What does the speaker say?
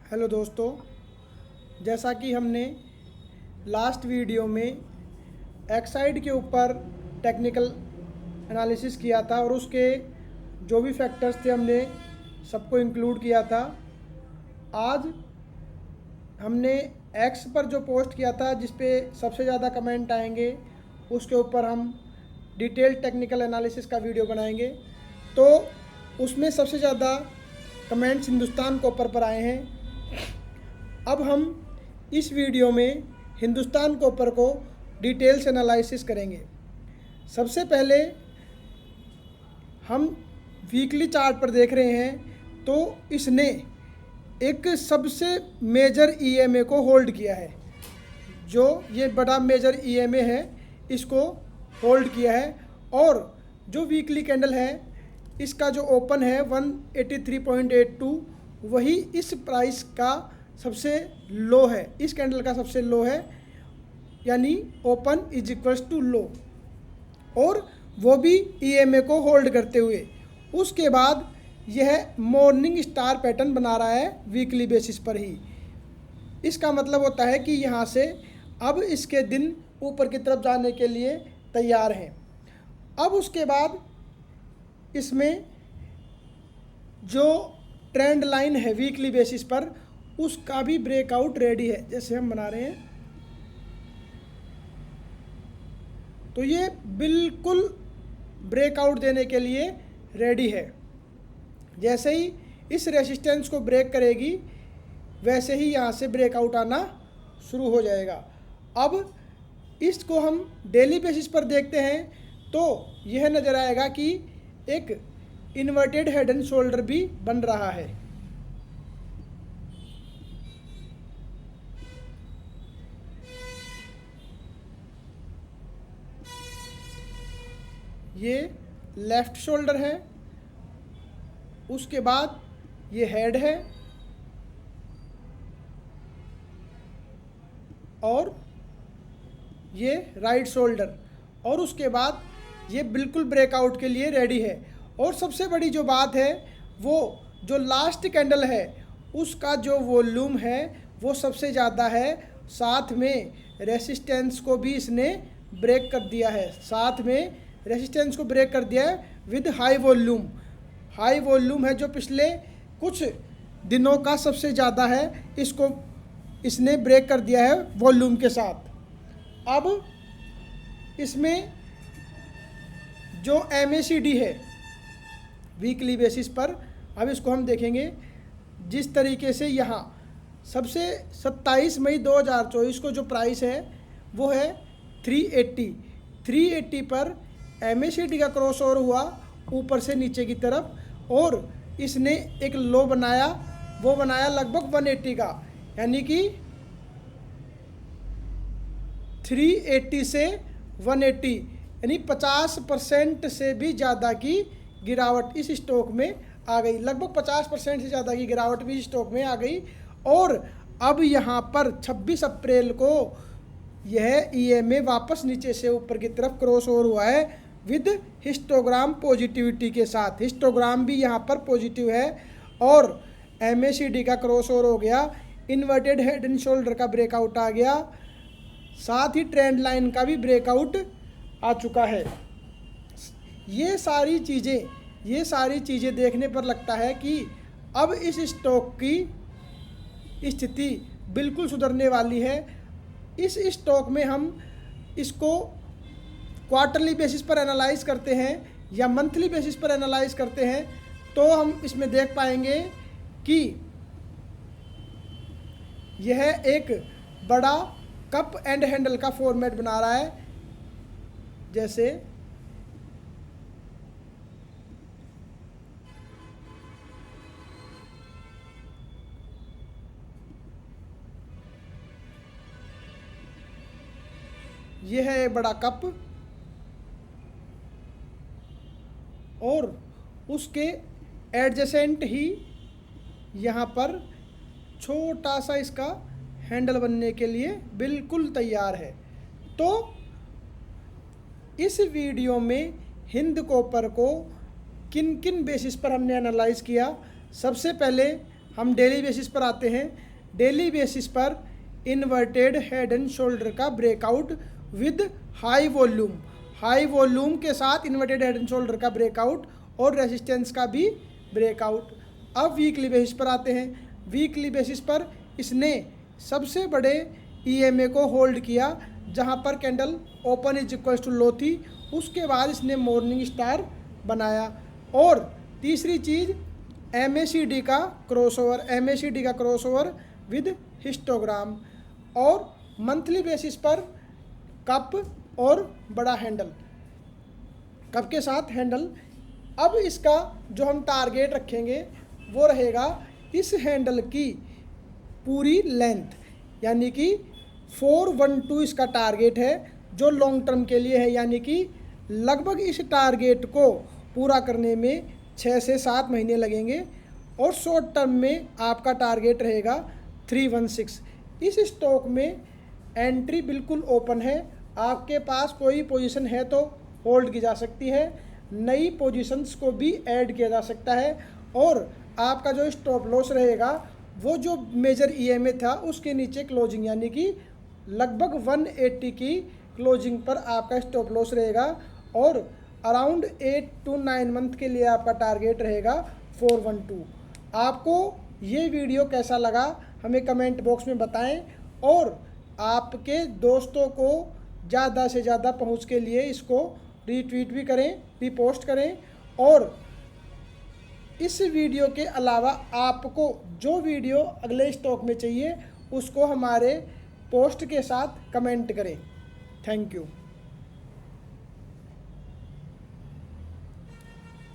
Hello दोस्तों, जैसा कि हमने लास्ट वीडियो में एक्साइड के ऊपर टेक्निकल एनालिसिस किया था और उसके जो भी फैक्टर्स थे हमने सबको इंक्लूड किया था। आज हमने एक्स पर जो पोस्ट किया था जिस पे सबसे ज़्यादा कमेंट आएंगे उसके ऊपर हम डिटेल टेक्निकल एनालिसिस का वीडियो बनाएंगे। तो उसमें सबसे ज़्यादा कमेंट्स हिंदुस्तान कॉपर पर आए हैं। अब हम इस वीडियो में हिंदुस्तान कॉपर को डिटेल से एनालिसिस करेंगे। सबसे पहले हम वीकली चार्ट पर देख रहे हैं तो इसने एक सबसे मेजर ईएमए को होल्ड किया है। जो ये बड़ा मेजर ईएमए है इसको होल्ड किया है और जो वीकली कैंडल है इसका जो ओपन है 183.82 वही इस प्राइस का सबसे लो है, इस कैंडल का सबसे लो है, यानी open is equals to low, और वो भी ईएमए को होल्ड करते हुए। उसके बाद यह मॉर्निंग स्टार पैटर्न बना रहा है वीकली बेसिस पर ही। इसका मतलब होता है कि यहाँ से अब इसके दिन ऊपर की तरफ जाने के लिए तैयार हैं। अब उसके बाद इसमें जो ट्रेंड लाइन है वीकली बेसिस पर उसका भी ब्रेकआउट रेडी है। जैसे हम बना रहे हैं तो ये बिल्कुल ब्रेकआउट देने के लिए रेडी है। जैसे ही इस रेजिस्टेंस को ब्रेक करेगी वैसे ही यहाँ से ब्रेकआउट आना शुरू हो जाएगा। अब इसको हम डेली बेसिस पर देखते हैं तो यह नज़र आएगा कि एक इन्वर्टेड हेड एंड शोल्डर भी बन रहा है। ये लेफ्ट शोल्डर है, उसके बाद ये हेड है और ये राइट शोल्डर, और उसके बाद ये बिल्कुल ब्रेकआउट के लिए रेडी है। और सबसे बड़ी जो बात है वो जो लास्ट कैंडल है उसका जो वॉल्यूम है वो सबसे ज़्यादा है, साथ में रेसिस्टेंस को भी इसने ब्रेक कर दिया है, साथ में रेसिस्टेंस को ब्रेक कर दिया है with high volume. High volume है जो पिछले कुछ दिनों का सबसे ज़्यादा है, इसको इसने ब्रेक कर दिया है वॉल्यूम के साथ। अब इसमें जो MACD है वीकली बेसिस पर, अब इसको हम देखेंगे जिस तरीके से यहाँ सबसे 27 मई 2024 को जो प्राइस है वो है 380 पर MACD का क्रॉस ओवर हुआ ऊपर से नीचे की तरफ और इसने एक लो बनाया, वो बनाया लगभग 180 का, यानी कि 380 से 180 यानी 50% से भी ज़्यादा की गिरावट इस स्टॉक में आ गई। लगभग 50% से ज़्यादा की गिरावट भी इस स्टॉक में आ गई। और अब यहाँ पर 26 अप्रैल को यह ईएमए वापस नीचे से ऊपर की तरफ क्रॉस ओवर हुआ है विद हिस्टोग्राम पॉजिटिविटी के साथ। हिस्टोग्राम भी यहाँ पर पॉजिटिव है और MACD का क्रॉस ओवर हो गया, इन्वर्टेड हेड एंड शोल्डर का ब्रेकआउट आ गया, साथ ही ट्रेंड लाइन का भी ब्रेकआउट आ चुका है। ये सारी चीज़ें देखने पर लगता है कि अब इस स्टॉक की स्थिति बिल्कुल सुधरने वाली है। इस स्टॉक में हम इसको क्वार्टरली बेसिस पर एनालाइज करते हैं या मंथली बेसिस पर एनालाइज करते हैं तो हम इसमें देख पाएंगे कि यह एक बड़ा कप एंड हैंडल का फॉर्मेट बना रहा है। जैसे यह है बड़ा कप और उसके एडजेसेंट ही यहाँ पर छोटा सा इसका हैंडल बनने के लिए बिल्कुल तैयार है। तो इस वीडियो में हिंद कॉपर को किन किन बेसिस पर हमने एनालाइज किया। सबसे पहले हम डेली बेसिस पर आते हैं। डेली बेसिस पर इन्वर्टेड हेड एंड शोल्डर का breakout with high volume, high volume के साथ इन्वर्टेड हेड एंड शोल्डर का ब्रेकआउट और रेजिस्टेंस का भी ब्रेकआउट। अब वीकली बेसिस पर आते हैं। वीकली बेसिस पर इसने सबसे बड़े ईएमए को होल्ड किया जहां पर candle open is equal to low थी, उसके बाद इसने मॉर्निंग स्टार बनाया। और तीसरी चीज़ MACD का क्रॉसओवर, MACD का क्रॉसओवर विद हिस्टोग्राम। और मंथली बेसिस पर कप और बड़ा हैंडल, कप के साथ हैंडल। अब इसका जो हम टारगेट रखेंगे वो रहेगा इस हैंडल की पूरी लेंथ, यानी कि 412 इसका टारगेट है जो लॉन्ग टर्म के लिए है, यानी कि लगभग इस टारगेट को पूरा करने में 6 से 7 महीने लगेंगे। और शॉर्ट टर्म में आपका टारगेट रहेगा 316। इस स्टॉक में एंट्री बिल्कुल ओपन है, आपके पास कोई पोजीशन है तो होल्ड की जा सकती है, नई पोजीशंस को भी ऐड किया जा सकता है। और आपका जो स्टॉप लॉस रहेगा वो जो मेजर ईएमए था उसके नीचे क्लोजिंग, यानी कि लगभग 180 की क्लोजिंग पर आपका स्टॉप लॉस रहेगा। और अराउंड 8 to 9 मंथ के लिए आपका टारगेट रहेगा 412। आपको ये वीडियो कैसा लगा हमें कमेंट बॉक्स में बताएं, और आपके दोस्तों को ज़्यादा से ज़्यादा पहुंच के लिए इसको रीट्वीट भी करें, रीपोस्ट करें। और इस वीडियो के अलावा आपको जो वीडियो अगले स्टॉक में चाहिए उसको हमारे पोस्ट के साथ कमेंट करें। Thank you.